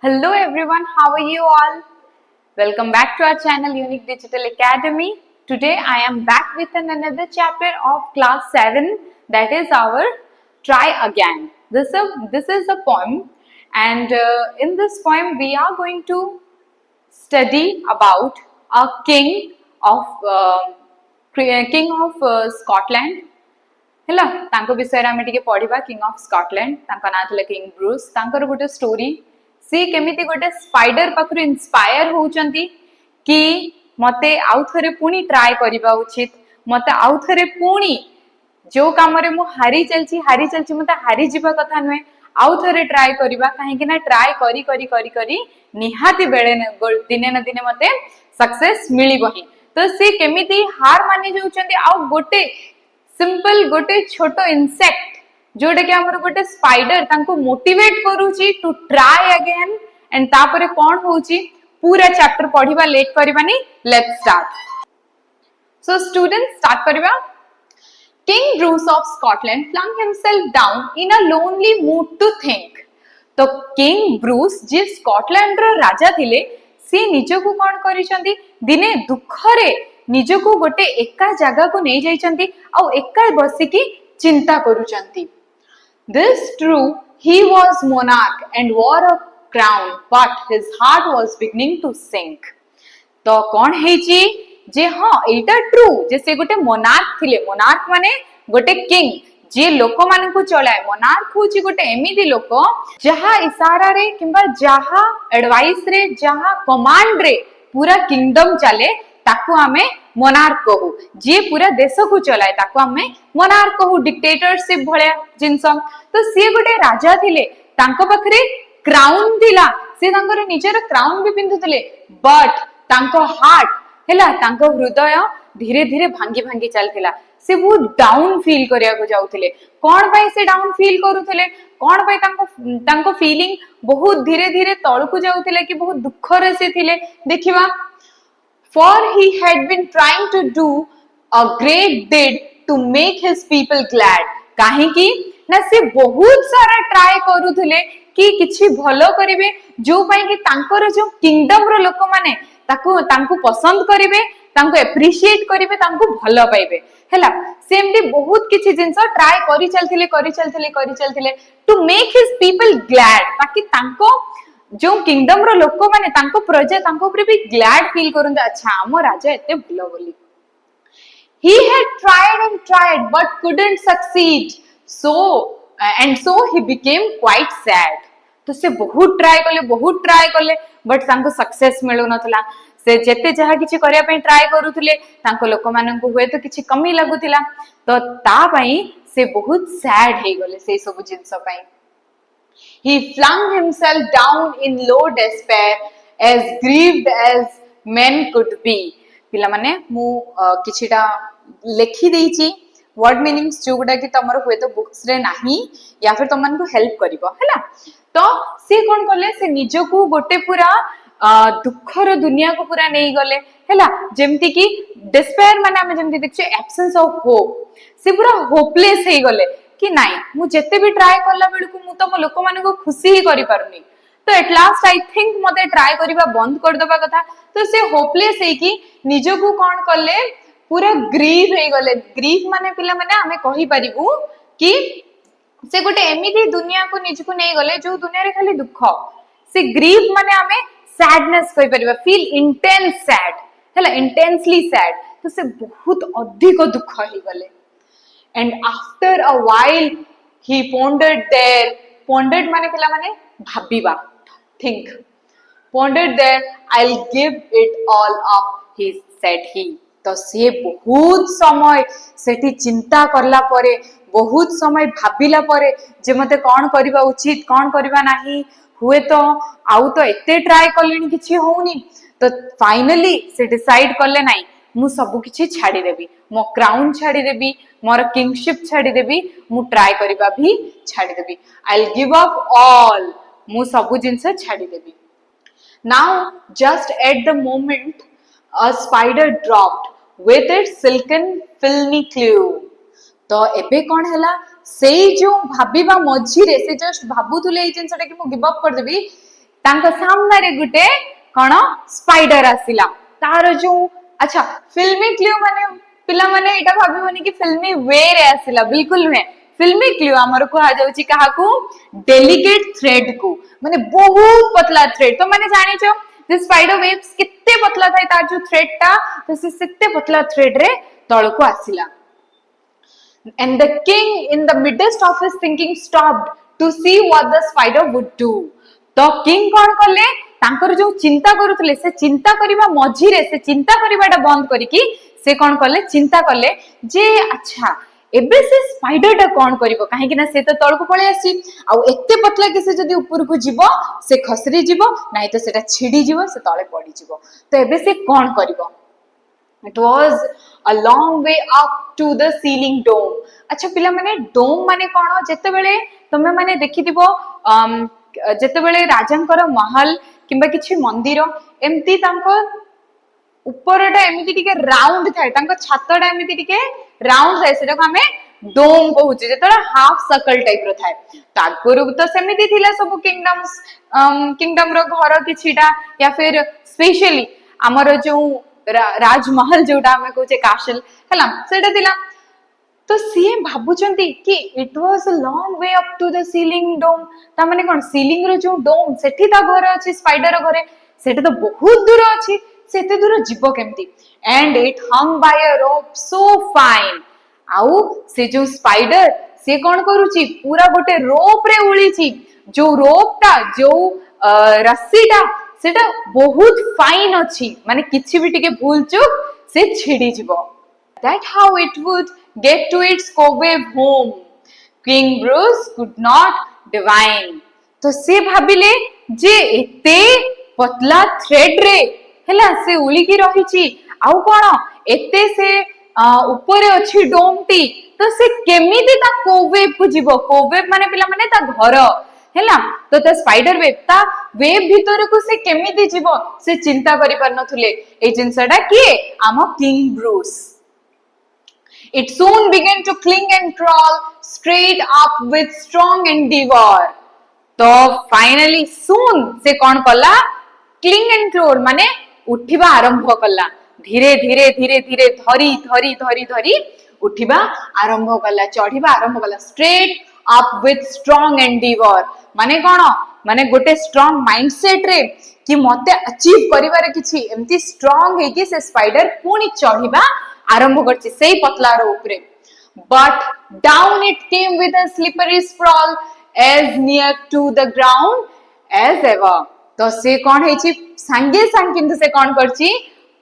Hello everyone, how are you all? Welcome back to our channel Unique Digital Academy. Today I am back with another chapter of class 7, that is our Try Again. This is a poem, and in this poem we are going to study about a Scotland. ହେଲା ତାଙ୍କ ବିଷୟରେ ଆମେ ଟିକେ ପଢିବା king of ସ୍କଟଲैंड ତାଙ୍କ ନାଁ ଥିଲା king Bruce ତାଙ୍କର ଗୋଟେ ଷ୍ଟୋରୀ सी केमिति गोटे स्पाइडर पाखरु इंस्पायर होउचंती कि मते आउ थरे पुनी ट्राई करिबा उचित मते आउ थरे पुनी जो काम रे मु हारी चलची मते हारी जिबा कथा नय आउ थरे ट्राई करिबा काहे कि ना ट्राई करी करी करी करी निहाती बेले दिने न दिने मते सक्सेस मिलिबो ही तो सी केमिति हार मानि जाउचंती आउ गोटे सिंपल गोटे छोटो इंसेक्ट जोटा कि हमर गोटे स्पाइडर तांको मोटिवेट करूची टू ट्राई अगेन एंड तापरे कोन होउची पूरा चैप्टर पढिबा लेट करबानी let's start so students start करबा King Bruce of Scotland flung himself down in a lonely mood to think तो किंग ब्रूस जे स्कॉटलैंड रो राजा थिले सी निजको कोन करिसंती दिने दुखरे निजको गोटे एका जगह को नै जाइचंती आ एका बसी की चिंता करूचंती This true, he was monarch and wore a crown, but his heart was beginning to sink. तो कौन है जी जे हाँ एटा ट्रू जे से गोटे मोनार्क थिले मोनार्क माने गोटे किंग जे लोक मान को चलाए मोनार्क होची गोटे एमिदी लोक जहा इशारा रे किंबा जहा एडवाइस रे जहा कमांड रे पूरा किंगडम चले ताकू आमे मोनार्क कहू जे पूरा देश को चलाए ताकू आमे मोनार्क कहू डिक्टेटरशिप भले जिंस तो सी गोटे राजा थिले तांको पाखरे क्राउन थिला से तांकर निजर क्राउन भी पिंधुथिले बट तांको हार्ट हैला तांको हृदय धीरे धीरे भांगी भांगी चलथिला से बहुत डाउन फील करिया को जाउथिले कोन पई से डाउन फील करूथिले कोन पई तांको फीलिंग बहुत धीरे धीरे तळ को जाउथिले कि बहुत दुख रे से थिले देखिबा for he had been trying to do a great deed to make his people glad काहे कि ना से बहुत सारा ट्राई करूथिले कि किछि भलो करिवे जो पई कि तांकर जो किंगडम रो लोक माने तांको पसंद करिवे तांको एप्रिशिएट करिवे तांको भलो पाइबे हैला सेमली बहुत किछि जिंस ट्राई करि चलथिले to make his people glad ताकि तांको जो किंगडम रो लोक माने तांको प्रजा तांको ऊपर भी ग्लैड फील करंदे अच्छा हमो राजा एते भलो बोली he had tried but couldn't succeed so he became quite sad तो से बहुत ट्राई कले बट तांको सक्सेस मिलु नथला से जेते जहा किछि करिया पे ट्राई करूथिले तांको लोक मानन को हुए तो किछि कमी लागुथिला तो ता पई से बहुत सैड हे गले से सब जिंस पई He flung himself down in low despair, as grieved as men could be. पिला माने मु किछिटा लेखि देइची वर्ड मीनिंग्स जो गुडा कि तमर हुए तो बुक्स रे नाही या फिर तमन को हेल्प करिवो हैला तो से कोन करले से निजो को गोटे पूरा दुखर दुनिया को पूरा नहीं गले हैला जेमति कि डिस्पेयर माने हम जेमति देखछे एब्सेंस ऑफ होप से पूरा होपलेस हे गले कि नाइ मु जेते भी ट्राई करला बेल को मु तो मो लोक माने को खुशी ही करि पारुनी तो एट लास्ट आई थिंक मते ट्राई करिबा बंद कर दबा कथा तो से होपलेस है कि निजो को कोन करले पूरा ग्रीव हे गले ग्रीव माने पिला माने हमें कहि परिबु कि से गोटे एमिदी दुनिया को निज को नहीं गले जो दुनिया रे खाली दुख से ग्रीव माने हमें सैडनेस कहि परिबा फील इंटेंस सैड हैला इंटेंसली सैड तो से बहुत अधिक दुख हे गले and after a while he pondered माने पिला माने भाबिबा think pondered there I'll give it all up he said he तो से बहुत समय सेठी चिंता करला परे बहुत समय भाबिला परे जे मते कोन करबा उचित कोन करबा नाही हुए तो आउ तो एते ट्राई करलेनी किछि होउनी तो फाइनली से डिसाइड करले नाही मु सब किछि छाडी देबी मो क्राउन छाडी देबी मोर किंगशिप छाडी देबी मु ट्राई करबा भी छाडी देबी I will give up all मु सब जिंस छाडी देबी now just at the moment a spider dropped with its silken filmy clue तो एबे कोन हैला सेई जो भाबीबा मझी रे से जस्ट भाबुथुले ए जिंसटा कि मु गिव अप कर देबी तांको सामने रे गुटे कौन स्पाइडर आसिला तार जो अच्छा फिल्मी क्ल्यू माने पिला माने एटा भाबिबोनी कि फिल्मी वे रे आसिला बिल्कुल नुहे फिल्मी क्ल्यू हमर को आ जाउची काहाकू डेलिकेट थ्रेड को माने बहुत पतला थ्रेड तो माने जानि छो जे स्पाइडर वेब्स कितने पतला थाए तार जो थ्रेड ता तो से कितने पतला थ्रेड रे तळ को आसिला and the king in the midst of his thinking stopped to see what the spider would do तो किंग कौन कले तांकर जो चिंता करूथले से चिंता करिबा मझिरे से चिंता करिबाटा बंद करिकी से कौन कले चिंता कले जे अच्छा एबे से स्पाइडर टा कौन करिवो काहे कि ना से तो तळ को पळे आसी आ एते पतला कि से जदी ऊपर को जीवो से खसरी जीवो नाही तो सेटा छिडी जीवो से तळे पड़ी जीवो तो एबे से कौन करिवो It was a long way up to the ceiling dome. अच्छा पिला माने डोम माने कोन जेते बेले तमे माने देखिथिबो जेते बेले राजांकर महल किंबा किछि मंदिर एम्ति तांको ऊपरटा एमिति टिके राउंड थाए तांको छातटा एमिति टिके राउंड थाए सेटा को हमें डोम कहूचे जेतरा हाफ सर्कल टाइप रो थाए तागुरु तो सेमिति थिला सब किंगडम रो घर किछिटा या फिर स्पेशली हमर जो राजमहल जोटा हमें कहूचे काशल हला सेटा दिला तो सीए भाबुचंती कि it was a long way up to the ceiling dome ता माने कोन सीलिंग रो जो डोम सेठी ता घर अछि स्पाइडर रो घरे सेटा तो बहुत दूर अछि सेते दूर जीव केमती and it hung by a rope so fine आउ से जो स्पाइडर से कोन करूची पूरा गोटे रोप रे उळीची जो रोप ता जो रस्सीटा सेटा बहुत फाइन अछि माने किछि भी टिके भूल चुक से छिडी जिवो that how it would get to its cobweb home King Bruce could not divine तो से भाबिले जे एते पतला थ्रेड रे हला से उली की रहिची आउ कोन एते से ऊपर अछि डोम टी तो से केमिति ता कोबवेब को जीवो कोबवेब माने पिला माने ता घर हैला तो ता स्पाइडर वेब ता वेब भीतर को से केमिति जीवो से चिंता करि पर नथुले ए जिंसडा किए आम king Bruce It soon began to cling and crawl straight up with strong endeavor. तो finally soon से कौन कला cling and crawl माने उठिबा आरंभ कला धीरे धीरे धीरे धीरे धरी धरी धरी धरी उठिबा आरंभ कला चढ़िबा आरंभ कला straight up with strong endeavor माने कौन माने गोटे strong mindset रे कि मते अचीव करिवार किछि एम्ति strong है कि से स्पाइडर पुनी चढ़िबा आरंभ करछि सेही पतला रो ऊपरे but down it came with a slippery sprawl as near to the ground as ever तो से कोन है छि संगे संग किंतु से कोन करछि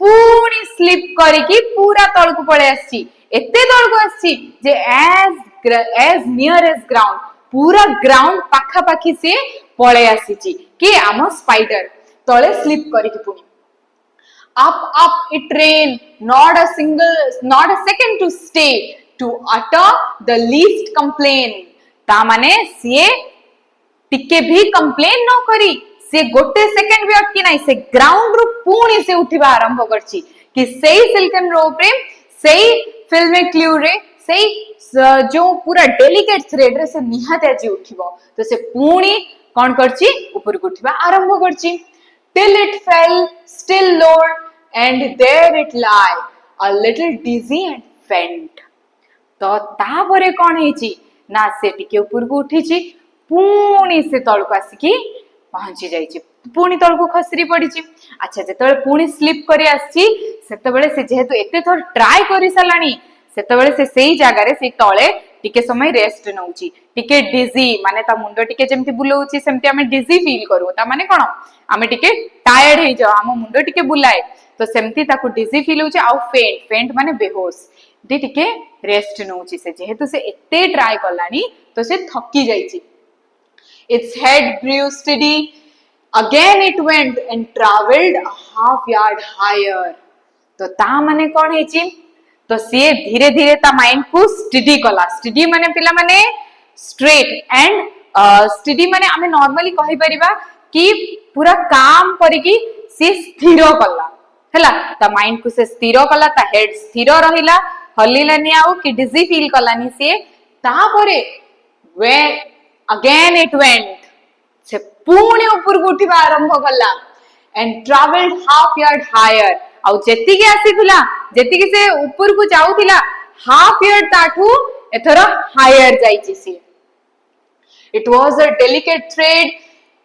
पूरी स्लिप करिकि पूरा तळ को पळे आछि एते तळ को आछि जे as near as ground पूरा ग्राउंड पाखा पाखी से पळे आछि कि आम स्पाइडर तळे स्लिप करिकि पुनी up it ran not a second to stay to utter the least complaint ता माने से टिके भी कंप्लेन न करी से गोटे सेकंड भी अटकी नाही से ग्राउंड रु पुणी से उठिबा आरंभ करछि कि सेही सिल्कन रोप रे सेही फिल्मी क्ल्यू रे सेही जो पूरा डेलिकेट थ्रेड रे से निहाते आजि उठिबो तो से पुणी कोन करछि ऊपर उठिबा आरंभ करछि till it fell still lower and there it lie a little dizzy and faint तो ता परे कोन हेची ना से टिके ऊपर को उठीची पुणी से तळ को आसी पहुंची जाईची पुणी तळ को खसरी पड़ीची अच्छा जेतबेले पुणी स्लिप करी आसी सेतबेले से जेहेतु एते थोर ट्राई करी सलानी सेतबेले से सेही जागा रे से तळे टिके समय रेस्ट नउची टिके डिजी माने ता मुंडो टिके जेमति बुलौची सेमति हमें डिजी फील करू ता माने कोन हमें टिके टायर्ड हे जाओ हम मुंडो टिके बुलाए तो सेमति ताको डिजी फील होची आ फेंट माने बेहोश डी टिके रेस्ट नउची से जेहेतु से एते ट्राई करलानी तो से थकी जाईची its head grew steady again it went and traveled a half yard higher तो ता माने कोन हेची तो से धीरे धीरे ता माइंड को स्टडी कला स्टडी माने पिला माने स्ट्रेट एंड स्टडी माने हमें नॉर्मली कहि परिबा कि पूरा काम करिकि से स्थिर कला हैला ता माइंड को से स्थिर कला ता हेड स्थिर रहिला हलिलानी आउ कि डिजी फील कलानी से ता परे वे अगेन इट वेंट से पुणी ऊपर को उठिबा आरंभ कला and travelled half yard higher आउ जेति के आसीथिला जेति के से ऊपर को जाउथिला हाफ यार्ड ताठू एथर हायर जाईची सी it was a delicate thread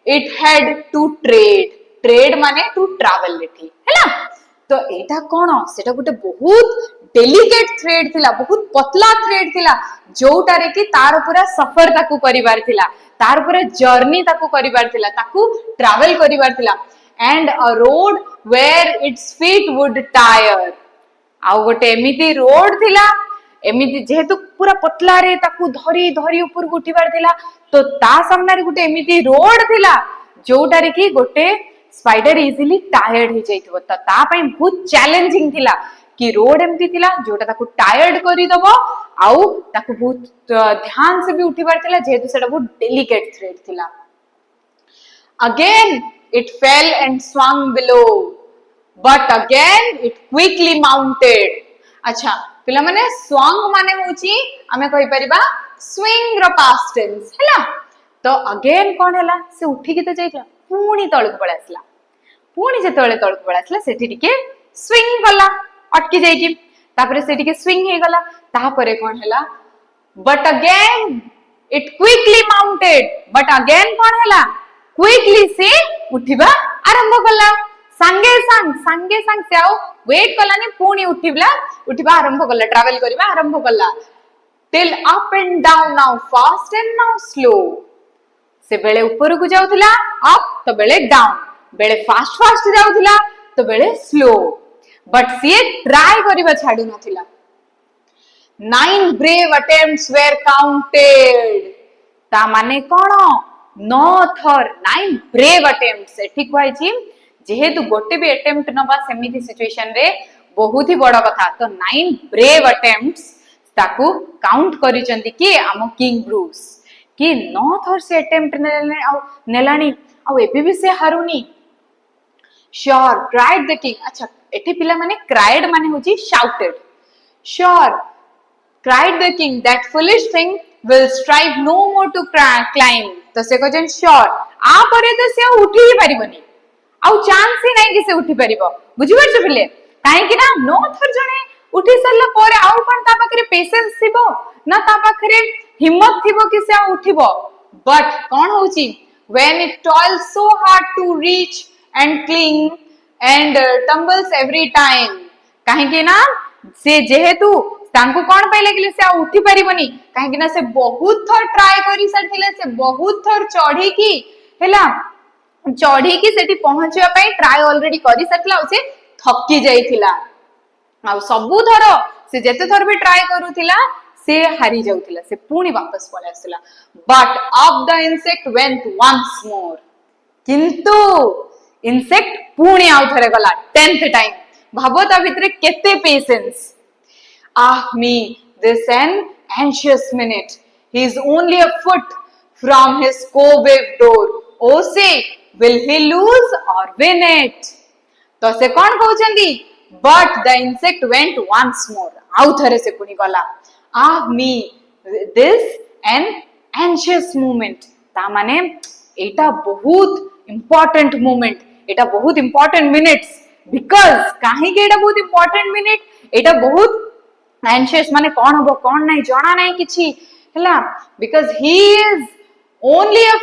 it had to tread माने टू ट्रैवल लेठी हैला तो एटा कोन सेटा गुटे बहुत डेलिकेट थ्रेड थिला बहुत पतला थ्रेड थिला जोटा रे कि तार पूरा सफर ताकू करिवार थिला तार पूरा जर्नी ताकू करिवार थिला ताकू ट्रैवल करिवार थिला and a road where its feet would tire आउ गोटे एमिति रोड थिला एमिति जेहेतु पूरा पतला रे ताकू धरी धरी ऊपर को उठिबार थिला तो ता सामने रे गोटे एमिति रोड थिला जोटा रे कि गोटे स्पाइडर इजिली टायर्ड हो जाइथिबो त ता पई बहुत चैलेंजिंग थिला कि रोड एमती थिला जोटा ताकू टायर्ड करी दबो आउ ताकू बहुत ध्यान से भी उठिबार थिला जेहेतु सेटा बहुत डेलिकेट थ्रेड थिला again it fail and swung below but again it quickly mounted अच्छा पिला माने swung माने होची हमें कहि परिबा swing रो past tense हैला तो अगेन कोन हैला से उठी के तो जाइला पुणी तळक पळे आसला पुणी जे तळक पळे आसला सेठी टिके स्विंग कला अटकी जाईकी तापरे सेठी के स्विंग हे गला तापरे कोन हैला but again it quickly mounted but again कोन हैला क्विकली से उठिबा आरंभ कला संगे संग से आउ वेट कलानी पुणी उठिबा आरंभ कला ट्रैवल करिबा आरंभ कला till up and down now fast and now slow से बेले ऊपर को जाउथिला अप तो बेले डाउन बेले फास्ट जाउथिला तो बेले स्लो बट सी ट्राई करिबा छाडू नथिला 9 brave attempts were counted ता माने कोन 9 थर 9 brave attempts एठी कहैछि जेहेतु गोटे भी अटेम्प्ट नबा सेमिति सिचुएशन रे बहुत ही बड़ा कथा तो 9 brave attempts ताकू काउंट करिसंती कि आम किंग ब्रूस कि 9 थर से अटेम्प्ट नेलानी आ एबे भी से हारुनी श्योर क्राइड द किंग अच्छा एठी पिला माने क्राइड माने होची shouted sure cried the king that foolish thing will strive no more to climb तो से कहजन श्योर आ परे तो से उठी ही परिबनी आउ चांस ही नहीं कि से उठी परिबो बुझि परछ पिले काहे कि ना 9 थर जने उठी सरला परे आउ पण ता पाखरे पेशेंस थिबो ना ता पाखरे हिम्मत थिबो कि से उठिबो बट कोन होची when it toils so hard to reach and cling and tumbles every time काहे कि ना से जेहेतु तांको कोन पहिले कि से उठी परिबनी काहे कि ना से बहुत थर ट्राई करी सरथिले से बहुत थर चढ़ी की हैला चढ़ी की सेठी पहुंचवा पई ट्राई ऑलरेडी करी सकला से थक्की जाईथिला आ सबु थर से जेते थर भी ट्राई करूथिला से हारी जाउथिला से पुणी वापस पळे आसला but up the insect went once more किंतु इंसेक्ट पुणी आउ थरे गला 10th टाइम भाबो ता भितरे केते patience me this an anxious minute he is only a foot from his cove door oh say will he lose or win it तो से कौन कहउचंदी but the insect went once more आउ थरे से पुणी गला me this an anxious moment ता माने एटा बहुत important moment एटा बहुत important minutes because काहे के एटा बहुत important minute एटा बहुत anxious माने कौन हबो कौन नहीं जाना नहीं किछि हैला because he is only a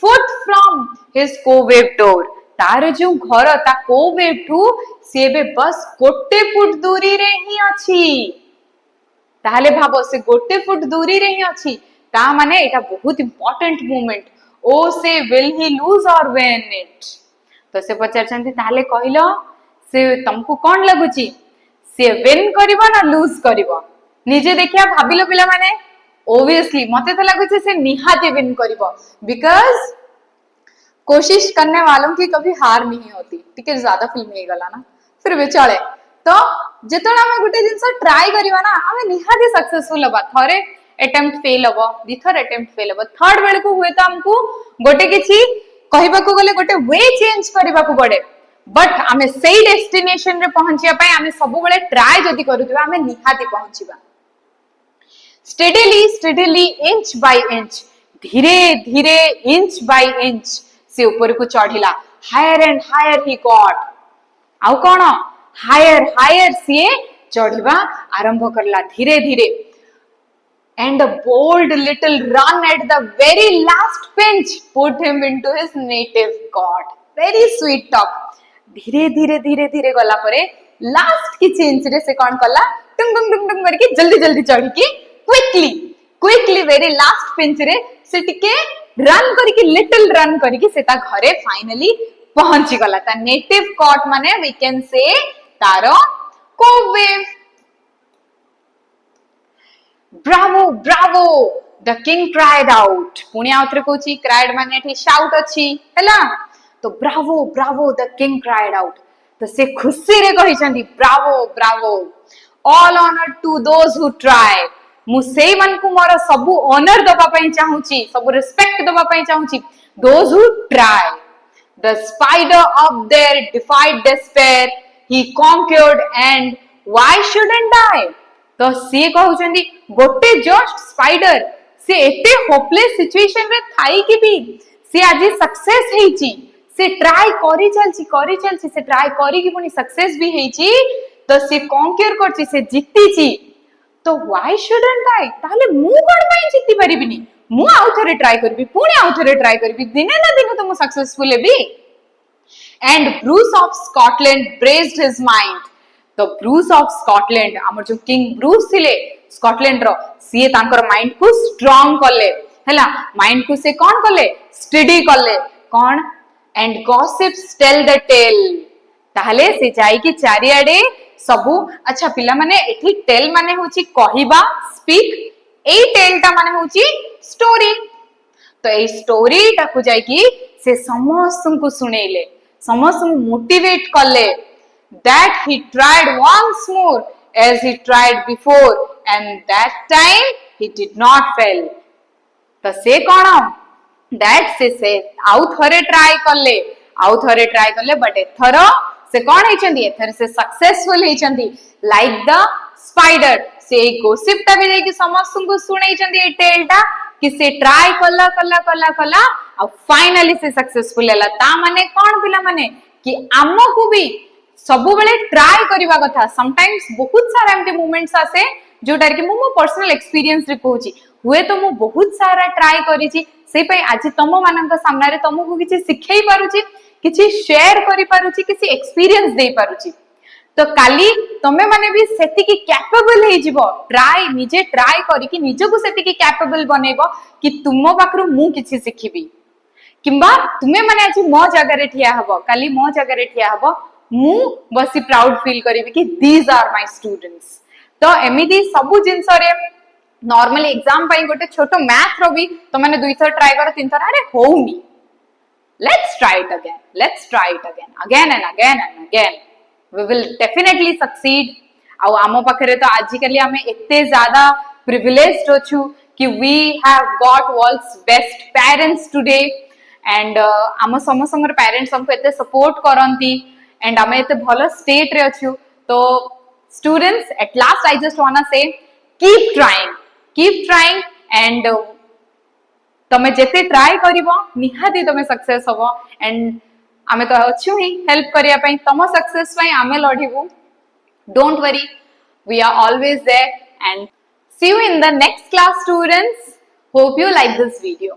foot from his cove door तार जो घर ता cove ठू से बे बस गोटे फुट दूरी रे ही अछि ताहले भाबो से गोटे फुट दूरी रे ही अछि ता माने एटा बहुत इंपोर्टेंट मोमेंट ओ से will he lose or win it तो से पचारछंती ताहले कहिलो से तुमको कोन लागुची से विन करिवो ना लूज करिवो निजे देखिया भाबिलो पिला माने obviously मते तो लागुची से निहाती विन करिवो बिकॉज़ कोशिश करने वालों की कभी हार नहीं होती ठीक है ज्यादा फिल्म हे गला ना फिर भी चले तो जेतोला हम गुटे जिंस ट्राई करिवा ना हमें निहाती सक्सेसफुल हबा थरे अटेम्प्ट फेल हबो दिथर अटेम्प्ट फेल हबो थर्ड बेल को हुए तो हमको गोटे किछि कहिबा को गले गोटे वे चेंज करिबा को पड़े बट आमे सही डेस्टिनेशन रे पहुंचिया पय आमे सब बेले ट्राई जदी करूथिबा आमे निहाती पहुंचिबा स्टेडीली इंच बाय इंच धीरे धीरे इंच बाय इंच से ऊपर को चढ़िला higher and higher he got आउ कौन हायर हायर सी चढ़िबा आरंभ करला धीरे धीरे and a bold little run at the very last pinch put him into his native cot very sweet talk धीरे धीरे धीरे धीरे गला परे लास्ट किछि इंच रे से कोन कला टुंग टुंग टुंग टुंग करके जल्दी जल्दी चढ़ी की क्विकली वेरी लास्ट पिंच रे से टिके रन करके लिटिल रन करके सेता घरे फाइनली पहुंची गला ता नेटिव कॉट माने वी कैन से तारो कोवे bravo bravo the king cried out पुणी आउथरे कोची क्राइड माने एठी शाउट अछि हैला तो bravo bravo the king cried out तो से खुशी रे कहि छंदी bravo bravo all honour to those who try मु सेई मन को मोर सबु ऑनर दबा पई चाहूची सबु रिस्पेक्ट दबा पई चाहूची those who try the spider of there defied despair he conquered and why shouldn't I तो सी कहउचंदी गोटे जस्ट स्पाइडर से एते होपलेस सिचुएशन रे थाई कि भी से आज सक्सेस हेची से ट्राई करी चलची से ट्राई करी कि पुनी सक्सेस भी हेची तो से कॉन्क्योर करची से जीतीची तो व्हाई शुडंट आई ताले मु कोन पई जीती परिबिनी मु आउ थरे ट्राई करबी पुनी आउ थरे ट्राई करबी दिने ना दिने तो मु successful heavy and Bruce of Scotland braced his mind तो ब्रूस ऑफ स्कॉटलैंड हमर जो किंग ब्रूस थिले स्कॉटलैंड रो सी तांकर माइंड को स्ट्रांग करले हैला माइंड को से कोन करले स्टडी करले कोन and gossips tell the tale ताहले से जाई कि चारियाडे सबु अच्छा पिला माने एठी टेल माने होची कहिबा स्पीक ए टेल ता माने होची स्टोरी तो ए स्टोरी ता को जाई कि से समस्त को सुनेले समस्त मोटिवेट करले that he tried once more as he tried before and that time he did not fail तो से कोन that से आउ थरे ट्राई करले बट एथर से कोन हेचंदी एथर से सक्सेसफुल हेचंदी लाइक द स्पाइडर से गोसिप ता भी देखि समस्त को सुनैचंदी ए टेल टा कि से ट्राई कला आ फाइनली से सक्सेसफुल हैला ता माने कोन पिला माने कि आमो को भी सबु बेले ट्राई करबा कथा समटाइम्स बहुत सारा एमते मोमेंट्स आसे जोटा कि मो पर्सनल एक्सपीरियंस रे कहूची हुए तो मु बहुत सारा ट्राई करिची से पई आज तम मानक सामने रे तमको किछि सिखै पारुची किछि शेयर करि पारुची किछि एक्सपीरियंस दे पारुची तो काली तमे माने भी सेति की कैपेबल हे जिवो ट्राई निजे ट्राई करी कि निजे को सेति की कैपेबल बनेबो कि तुम पाखरु मु किछि सिखिबी किंबा तुमे माने आज मो जगह रे ठिया हबो काली मो जगह रे ठिया हबो मु बसी प्राउड फील करिबी कि दीज आर माय स्टूडेंट्स तो एमिदी सबु जिंस रे नॉर्मली एग्जाम पई गोटे छोटो मैथ रो भी तो माने 200 ट्राई करो 300 अरे होउनी let's try it again and again we will definitely succeed आउ आमो पाखरे तो आजिकली आमे एते ज्यादा प्रिविलेज्ड होछु कि we have got world's best parents today and आमो समसंगर पेरेंट्स हमको एते सपोर्ट करंती and आमे एते भलो स्टेट रे अछु तो students at last I just wanna say keep trying and तमे जेते ट्राई करिवो निहाती तमे सक्सेस होबो and आमे तो अछु ही हेल्प करिया पई तम सक्सेस पई आमे लढिबु don't worry we are always there and see you in the next class students hope you like this video